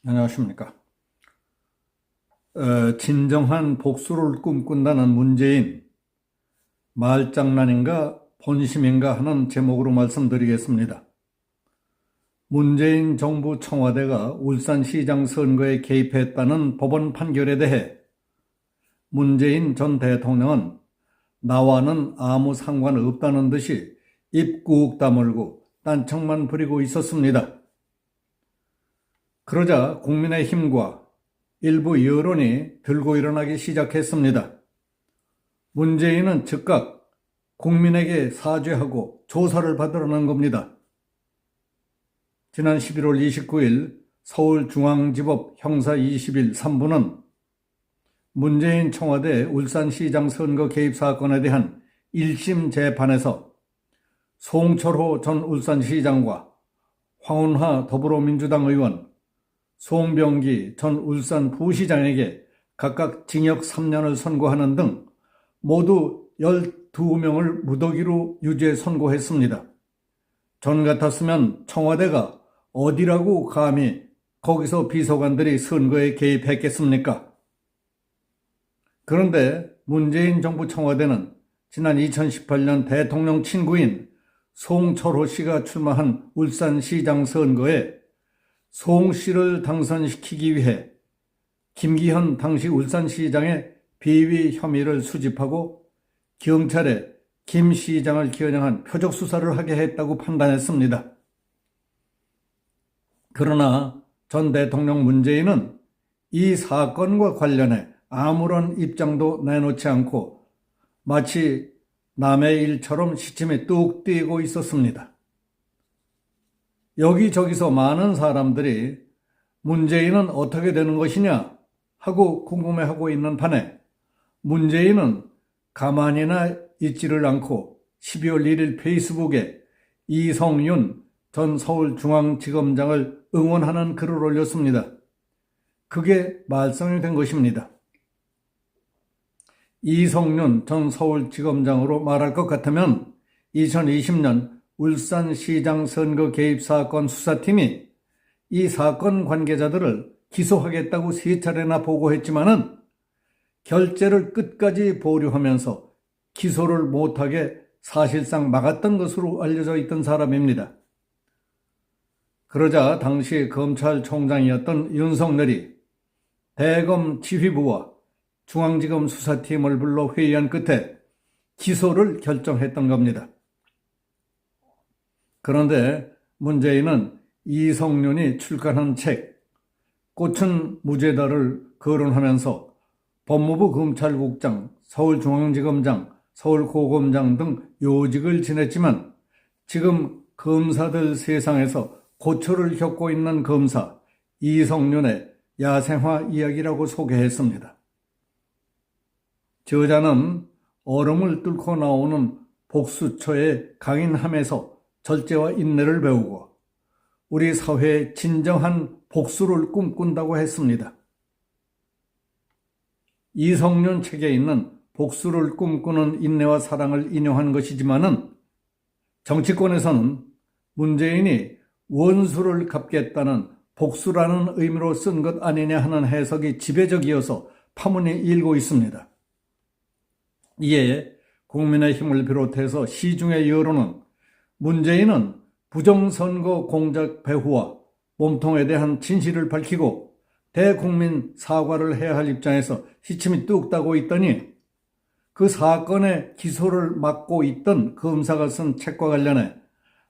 안녕하십니까. 진정한 복수를 꿈꾼다는 문재인, 말장난인가 본심인가 하는 제목으로 말씀드리겠습니다. 문재인 정부 청와대가 울산시장 선거에 개입했다는 법원 판결에 대해 문재인 전 대통령은 나와는 아무 상관없다는 듯이 입 꾹 다물고 딴청만 부리고 있었습니다. 그러자 국민의힘과 일부 여론이 들고 일어나기 시작했습니다. 문재인은 즉각 국민에게 사죄하고 조사를 받으라는 겁니다. 지난 11월 29일 서울중앙지법 형사 21 3부는 문재인 청와대 울산시장 선거 개입 사건에 대한 1심 재판에서 송철호 전 울산시장과 황운하 더불어민주당 의원, 송병기 전 울산 부시장에게 각각 징역 3년을 선고하는 등 모두 12명을 무더기로 유죄 선고했습니다. 전 같았으면 청와대가 어디라고 감히 거기서 비서관들이 선거에 개입했겠습니까? 그런데 문재인 정부 청와대는 지난 2018년 대통령 친구인 송철호 씨가 출마한 울산시장 선거에 송 씨를 당선시키기 위해 김기현 당시 울산시장의 비위 혐의를 수집하고 경찰에 김 시장을 겨냥한 표적 수사를 하게 했다고 판단했습니다. 그러나 전 대통령 문재인은 이 사건과 관련해 아무런 입장도 내놓지 않고 마치 남의 일처럼 시침에 뚝 떼고 있었습니다. 여기저기서 많은 사람들이 문재인은 어떻게 되는 것이냐 하고 궁금해하고 있는 판에 문재인은 가만히나 있지를 않고 12월 1일 페이스북에 이성윤 전 서울중앙지검장을 응원하는 글을 올렸습니다. 그게 말썽이 된 것입니다. 이성윤 전 서울지검장으로 말할 것 같으면 2020년 울산시장 선거 개입 사건 수사팀이 이 사건 관계자들을 기소하겠다고 3차례나 보고했지만은 결재를 끝까지 보류하면서 기소를 못하게 사실상 막았던 것으로 알려져 있던 사람입니다. 그러자 당시 검찰총장이었던 윤석열이 대검 지휘부와 중앙지검 수사팀을 불러 회의한 끝에 기소를 결정했던 겁니다. 그런데 문재인은 이성윤이 출간한 책 꽃은 무죄다를 거론하면서 법무부 검찰국장, 서울중앙지검장, 서울고검장 등 요직을 지냈지만 지금 검사들 세상에서 고초를 겪고 있는 검사 이성윤의 야생화 이야기라고 소개했습니다. 저자는 얼음을 뚫고 나오는 복수초의 강인함에서 절제와 인내를 배우고 우리 사회의 진정한 복수를 꿈꾼다고 했습니다. 이성윤 책에 있는 복수를 꿈꾸는 인내와 사랑을 인용한 것이지만은 정치권에서는 문재인이 원수를 갚겠다는 복수라는 의미로 쓴 것 아니냐 하는 해석이 지배적이어서 파문이 일고 있습니다. 이에 국민의힘을 비롯해서 시중의 여론은 문재인은 부정선거 공작 배후와 몸통에 대한 진실을 밝히고 대국민 사과를 해야 할 입장에서 시침이 뚝 따고 있더니 그 사건의 기소를 맡고 있던 검사가 쓴 책과 관련해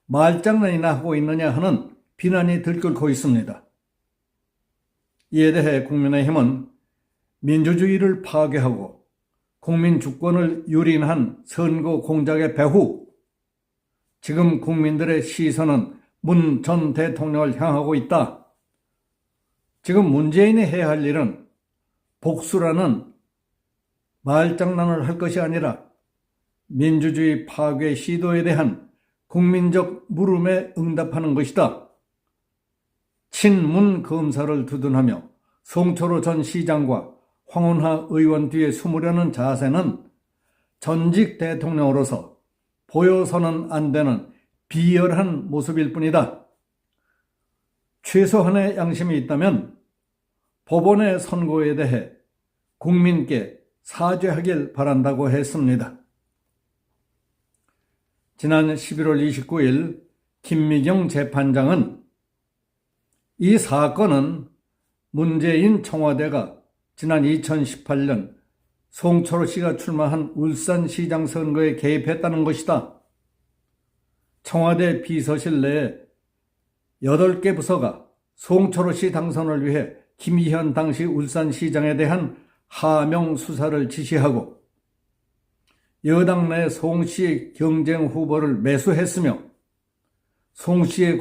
말장난이나 하고 있느냐 하는 비난이 들끓고 있습니다. 이에 대해 국민의힘은 민주주의를 파괴하고 국민 주권을 유린한 선거 공작의 배후, 지금 국민들의 시선은 문 전 대통령을 향하고 있다. 지금 문재인이 해야 할 일은 복수라는 말장난을 할 것이 아니라 민주주의 파괴 시도에 대한 국민적 물음에 응답하는 것이다. 친문 검사를 두둔하며 송철호 전 시장과 황운하 의원 뒤에 숨으려는 자세는 전직 대통령으로서 보여서는 안 되는 비열한 모습일 뿐이다. 최소한의 양심이 있다면 법원의 선고에 대해 국민께 사죄하길 바란다고 했습니다. 지난 11월 29일 김미경 재판장은 이 사건은 문재인 청와대가 지난 2018년 송철호 씨가 출마한 울산시장 선거에 개입했다는 것이다. 청와대 비서실 내에 8개 부서가 송철호 씨 당선을 위해 김희현 당시 울산시장에 대한 하명 수사를 지시하고 여당 내 송 씨의 경쟁 후보를 매수했으며 송 씨의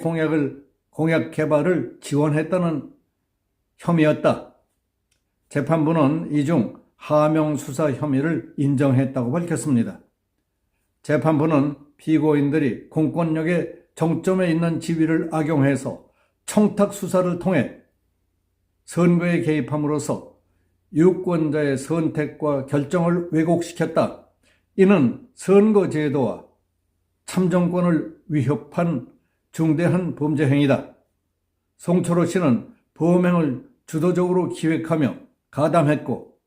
공약 개발을 지원했다는 혐의였다. 재판부는 이 중 하명 수사 혐의를 인정했다고 밝혔습니다. 재판부는 피고인들이 공권력의 정점에 있는 지위를 악용해서 청탁 수사를 통해 선거에 개입함으로써 유권자의 선택과 결정을 왜곡시켰다. 이는 선거제도와 참정권을 위협한 중대한 범죄 행위다. 송철호 씨는 범행을 주도적으로 기획하며 가담했고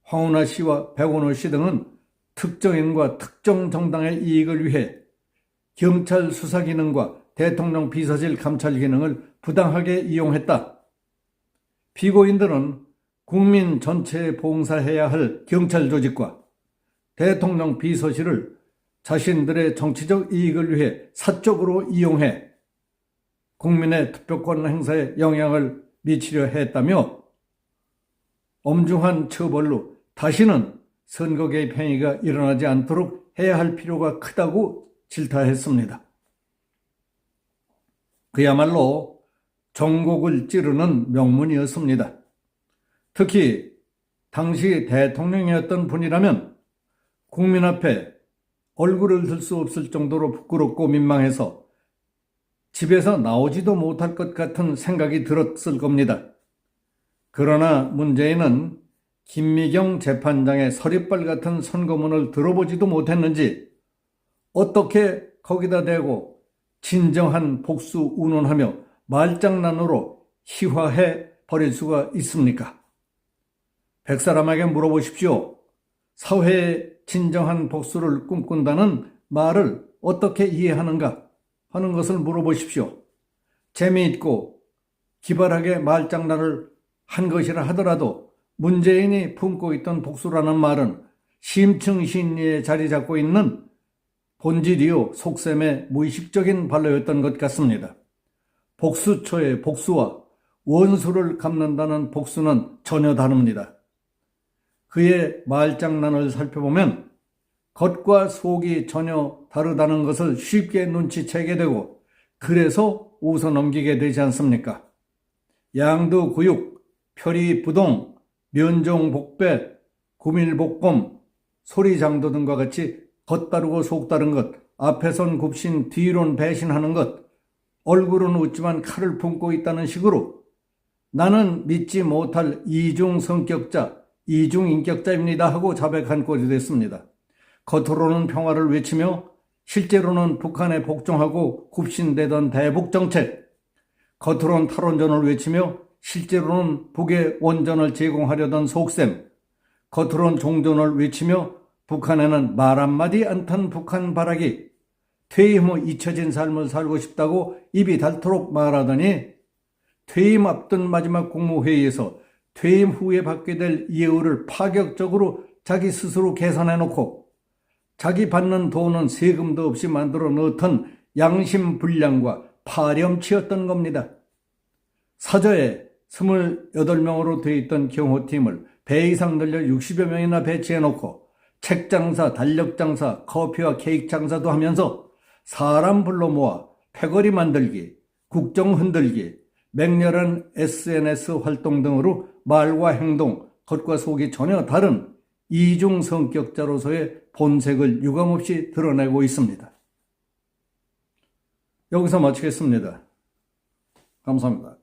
황운하 씨와 백원호 씨 등은 특정인과 특정 정당의 이익을 위해 경찰 수사 기능과 대통령 비서실 감찰 기능을 부당하게 이용했다. 피고인들은 국민 전체에 봉사해야 할 경찰 조직과 대통령 비서실을 자신들의 정치적 이익을 위해 사적으로 이용해 국민의 투표권 행사에 영향을 미치려 했다며 엄중한 처벌로 다시는 선거 개입 행위가 일어나지 않도록 해야 할 필요가 크다고 질타했습니다. 그야말로 전곡을 찌르는 명문이었습니다. 특히 당시 대통령이었던 분이라면 국민 앞에 얼굴을 들 수 없을 정도로 부끄럽고 민망해서 집에서 나오지도 못할 것 같은 생각이 들었을 겁니다. 그러나 문재인은 김미경 재판장의 서리빨 같은 선거문을 들어보지도 못했는지 어떻게 거기다 대고 진정한 복수 운운하며 말장난으로 희화해 버릴 수가 있습니까? 백사람에게 물어보십시오. 사회의 진정한 복수를 꿈꾼다는 말을 어떻게 이해하는가 하는 것을 물어보십시오. 재미있고 기발하게 말장난을 한 것이라 하더라도 문재인이 품고 있던 복수라는 말은 심층 심리에 자리 잡고 있는 본질이요 속셈의 무의식적인 반로였던 것 같습니다. 복수초의 복수와 원수를 갚는다는 복수는 전혀 다릅니다. 그의 말장난을 살펴보면 겉과 속이 전혀 다르다는 것을 쉽게 눈치채게 되고 그래서 웃어넘기게 되지 않습니까? 양두구육, 표리부동, 면종복배, 구밀복검, 소리장도 등과 같이 겉다르고 속다른 것, 앞에선 굽신 뒤론 배신하는 것, 얼굴은 웃지만 칼을 품고 있다는 식으로 나는 믿지 못할 이중성격자, 이중인격자입니다 하고 자백한 꼴이 됐습니다. 겉으로는 평화를 외치며 실제로는 북한에 복종하고 굽신대던 대북정책, 겉으로는 탈원전을 외치며 실제로는 북에 원전을 제공하려던 속셈, 겉으로는 종전을 외치며 북한에는 말 한마디 안 탄 북한 바라기, 퇴임 후 잊혀진 삶을 살고 싶다고 입이 닳도록 말하더니 퇴임 앞둔 마지막 국무회의에서 퇴임 후에 받게 될 예우를 파격적으로 자기 스스로 계산해놓고 자기 받는 돈은 세금도 없이 만들어 넣던 양심불량과 파렴치였던 겁니다. 사저에 28명으로 되어 있던 경호팀을 배 이상 늘려 60여 명이나 배치해놓고 책장사, 달력장사, 커피와 케이크 장사도 하면서 사람 불러 모아 패거리 만들기, 국정 흔들기, 맹렬한 SNS 활동 등으로 말과 행동, 겉과 속이 전혀 다른 이중 성격자로서의 본색을 유감없이 드러내고 있습니다. 여기서 마치겠습니다. 감사합니다.